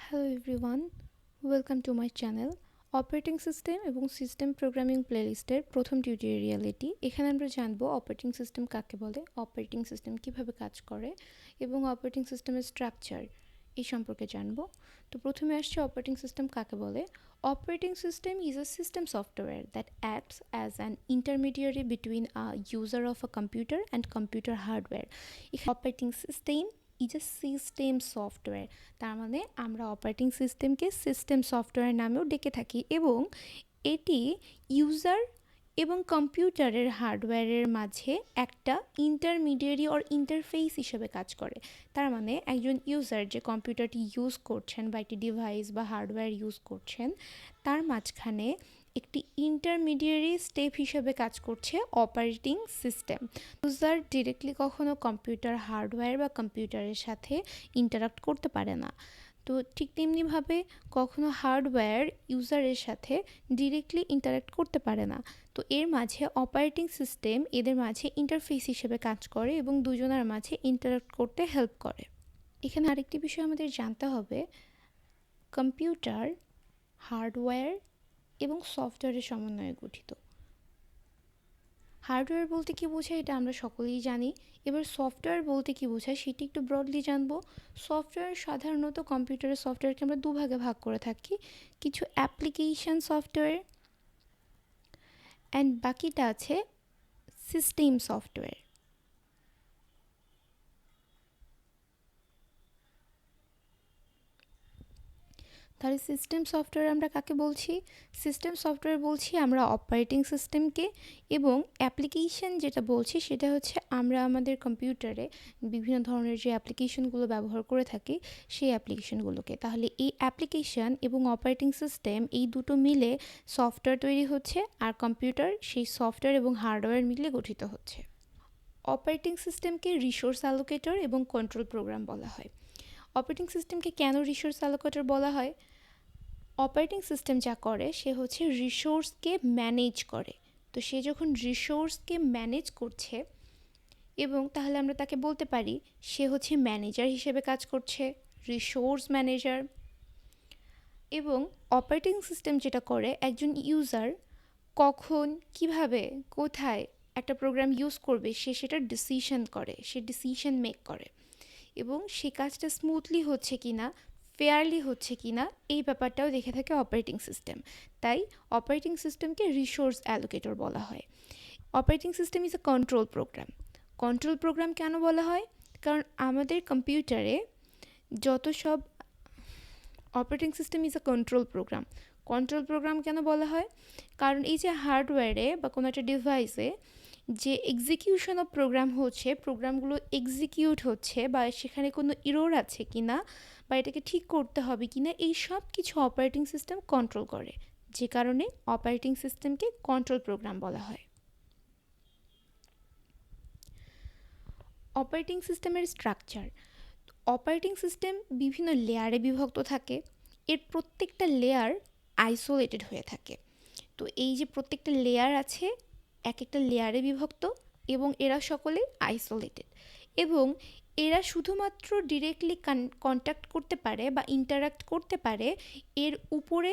Hello everyone, welcome to my channel. Operating system এবং system programming প্লেলিস্টের প্রথম tutorial এটি। এখানে আমরা জানবো অপারেটিং সিস্টেম কাকে বলে, অপারেটিং সিস্টেম কিভাবে কাজ করে এবং অপারেটিং সিস্টেমের স্ট্রাকচার এই সম্পর্কে জানবো। তো প্রথমে আসছে অপারেটিং সিস্টেম কাকে বলে। Operating system is a system software that acts as an intermediary between a user of a computer and computer hardware. Operating system is a system software, তার মানে আমরা অপারেটিং সিস্টেমকে সিস্টেম সফটওয়্যার নামেও ডেকে থাকি এবং এটি ইউজার এবং কম্পিউটারের হার্ডওয়্যারের মাঝে একটা ইন্টারমিডিয়ারি অর ইন্টারফেস হিসেবে কাজ করে। তার মানে একজন ইউজার যে কম্পিউটারটি ইউজ করছেন বা একটি ডিভাইস বা হার্ডওয়্যার ইউজ করছেন, তার মাঝখানে একটি ইন্টারমিডিয়ারি স্টেপ হিসেবে কাজ করছে অপারেটিং সিস্টেম। ইউজার ডিরেক্টলি কখনো কম্পিউটার হার্ডওয়্যার বা কম্পিউটারের সাথে ইন্টারাক্ট করতে পারে না। তো ঠিক তেমনিভাবে কখনো হার্ডওয়্যার ইউজারের সাথে ডিরেক্টলি ইন্টারাক্ট করতে পারে না। তো এর মাঝে অপারেটিং সিস্টেম এদের মাঝে ইন্টারফেস হিসেবে কাজ করে এবং দুজনের মাঝে ইন্টারাক্ট করতে হেল্প করে। এখানে আরেকটি বিষয় আমাদের জানতে হবে, কম্পিউটার হার্ডওয়্যার এবং সফটওয়্যারের সমন্বয়ে গঠিত। হার্ডওয়্যার বলতে কী বোঝায় এটা আমরা সকলেই জানি। এবার সফটওয়্যার বলতে কী বোঝায় সেটি একটু ব্রডলি জানবো। সফটওয়্যার সাধারণত কম্পিউটারের সফটওয়্যারকে আমরা দুভাগে ভাগ করে থাকি, কিছু অ্যাপ্লিকেশন সফটওয়্যার অ্যান্ড বাকিটা আছে সিস্টেম সফটওয়্যার। তাহলে সিস্টেম সফটওয়্যার আমরা কাকে বলছি? সিস্টেম সফটওয়্যার বলছি আমরা অপারেটিং সিস্টেমকে, এবং অ্যাপ্লিকেশন যেটা বলছি সেটা হচ্ছে আমরা আমাদের কম্পিউটারে বিভিন্ন ধরনের যে অ্যাপ্লিকেশনগুলো ব্যবহার করে থাকি সেই অ্যাপ্লিকেশনগুলোকে। তাহলে এই অ্যাপ্লিকেশন এবং অপারেটিং সিস্টেম এই দুটো মিলে সফটওয়্যার তৈরি হচ্ছে, আর কম্পিউটার সেই সফটওয়্যার এবং হার্ডওয়্যার মিলে গঠিত হচ্ছে। অপারেটিং সিস্টেমকে রিসোর্স অ্যালোকেটর এবং কন্ট্রোল প্রোগ্রাম বলা হয়। অপারেটিং সিস্টেমকে কেন রিসোর্স অ্যালোকেটর বলা হয়? অপারেটিং সিস্টেম যা করে সে হচ্ছে রিসোর্সকে ম্যানেজ করে। তো সে যখন রিসোর্সকে ম্যানেজ করছে, এবং তাহলে আমরা তাকে বলতে পারি সে হচ্ছে ম্যানেজার হিসেবে কাজ করছে, রিসোর্স ম্যানেজার। এবং অপারেটিং সিস্টেম যেটা করে, একজন ইউজার কখন, কিভাবে, কোথায় একটা প্রোগ্রাম ইউজ করবে সে সেটার ডিসিশন করে, সে ডিসিশন মেক করে, এবং সে কাজটা স্মুথলি হচ্ছে কিনা, ফেয়ারলি হচ্ছে কিনা এই ব্যাপারটাও দেখে থাকে অপারেটিং সিস্টেম। তাই অপারেটিং সিস্টেমকে রিসোর্স অ্যালোকেটর বলা হয়। Operating system is a control program. Control program কেন বলা হয়? কারণ আমাদের কম্পিউটারে যত সব operating system is a control program. Control program কেন বলা হয়? কারণ এই যে হার্ডওয়্যারে বা কোনো একটা ডিভাইসে যে এক্সিকিউশন অফ প্রোগ্রাম হচ্ছে, প্রোগ্রামগুলো এক্সিকিউট হচ্ছে বা সেখানে কোনো ইরর আছে কিনা বা এটাকে ঠিক করতে হবে কিনা, এই সব কিছু অপারেটিং সিস্টেম কন্ট্রোল করে, যে কারণে অপারেটিং সিস্টেমকে কন্ট্রোল প্রোগ্রাম বলা হয়। অপারেটিং সিস্টেমের স্ট্রাকচার। অপারেটিং সিস্টেম বিভিন্ন লেয়ারে বিভক্ত থাকে, এর প্রত্যেকটা লেয়ার আইসোলেটেড হয়ে থাকে। তো এই যে প্রত্যেকটা লেয়ার আছে এক একটা লেয়ারে বিভক্ত, এবং এরা সকলে আইসোলেটেড, এবং এরা শুধুমাত্র ডিরেক্টলি কন্ট্যাক্ট করতে পারে বা ইন্টারাক্ট করতে পারে এর উপরে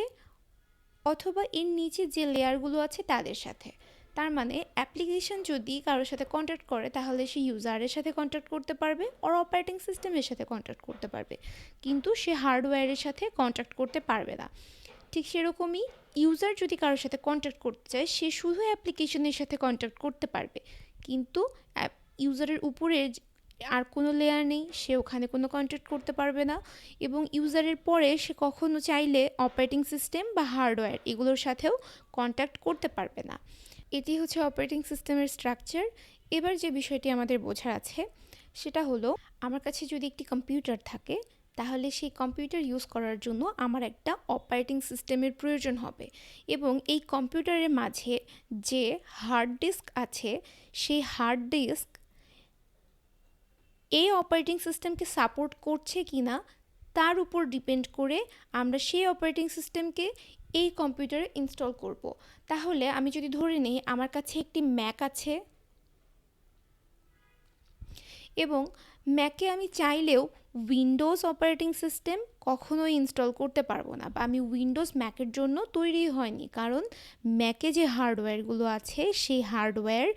অথবা এর নিচে যে লেয়ারগুলো আছে তাদের সাথে। তার মানে অ্যাপ্লিকেশন যদি কারোর সাথে কন্ট্যাক্ট করে তাহলে সে ইউজারের সাথে কন্ট্যাক্ট করতে পারবে আর অপারেটিং সিস্টেমের সাথে কন্ট্যাক্ট করতে পারবে, কিন্তু সে হার্ডওয়্যারের সাথে কন্ট্যাক্ট করতে পারবে না। ঠিক সেরকমই ইউজার যদি কারোর সাথে কন্ট্যাক্ট করতে চায় সে শুধু অ্যাপ্লিকেশনের সাথে কন্ট্যাক্ট করতে পারবে, কিন্তু ইউজারের উপরে আর কোনো লেয়ার নেই, সে ওখানে কোনো কন্ট্যাক্ট করতে পারবে না, এবং ইউজারের পরে সে কখনো চাইলে অপারেটিং সিস্টেম বা হার্ডওয়্যার এগুলোর সাথেও কন্ট্যাক্ট করতে পারবে না। এটি হচ্ছে অপারেটিং সিস্টেমের স্ট্রাকচার। এবার যে বিষয়টি আমাদের বোঝার আছে সেটা হলো, আমার কাছে যদি একটি কম্পিউটার থাকে তাহলে সেই কম্পিউটার ইউজ করার জন্য আমার একটা অপারেটিং সিস্টেমের প্রয়োজন হবে, এবং এই কম্পিউটারের মাঝে যে হার্ড ডিস্ক আছে সেই হার্ড ডিস্ক এই অপারেটিং সিস্টেমকে সাপোর্ট করছে কি না তার উপর ডিপেন্ড করে আমরা সেই অপারেটিং সিস্টেমকে এই কম্পিউটারে ইনস্টল করব। তাহলে আমি যদি ধরে নিই আমার কাছে একটি ম্যাক আছে, এবং ম্যাকে আমি চাইলেও উইন্ডোজ অপারেটিং সিস্টেম কখনোই ইনস্টল করতে পারবো না, বা আমি উইন্ডোজ ম্যাকের জন্য তৈরি হয়নি, কারণ ম্যাকে যে হার্ডওয়্যারগুলো আছে সেই হার্ডওয়্যার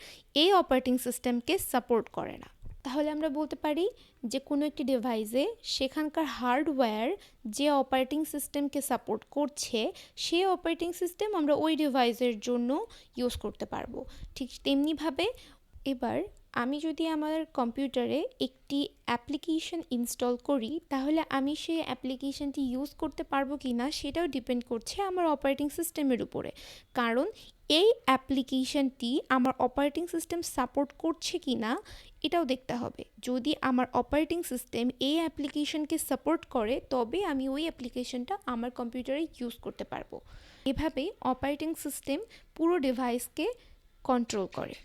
এই অপারেটিং সিস্টেমকে সাপোর্ট করে না। তাহলে আমরা বলতে পারি যে কোনো একটি ডিভাইসে সেখানকার হার্ডওয়্যার যে অপারেটিং সিস্টেমকে সাপোর্ট করছে সেই অপারেটিং সিস্টেম আমরা ওই ডিভাইসের জন্য ইউজ করতে পারবো। ঠিক তেমনিভাবে এবার আমি যদি আমার কম্পিউটারে একটি অ্যাপ্লিকেশন ইনস্টল করি, তাহলে আমি সেই অ্যাপ্লিকেশনটি ইউজ করতে পারবো কি না সেটাও ডিপেন্ড করছে আমার অপারেটিং সিস্টেমের উপরে, কারণ এই অ্যাপ্লিকেশনটি আমার অপারেটিং সিস্টেম সাপোর্ট করছে কি না এটাও দেখতে হবে। যদি আমার অপারেটিং সিস্টেম এই অ্যাপ্লিকেশনকে সাপোর্ট করে তবে আমি ওই অ্যাপ্লিকেশনটা আমার কম্পিউটারে ইউজ করতে পারবো। এভাবেই অপারেটিং সিস্টেম পুরো ডিভাইসকে কন্ট্রোল করে।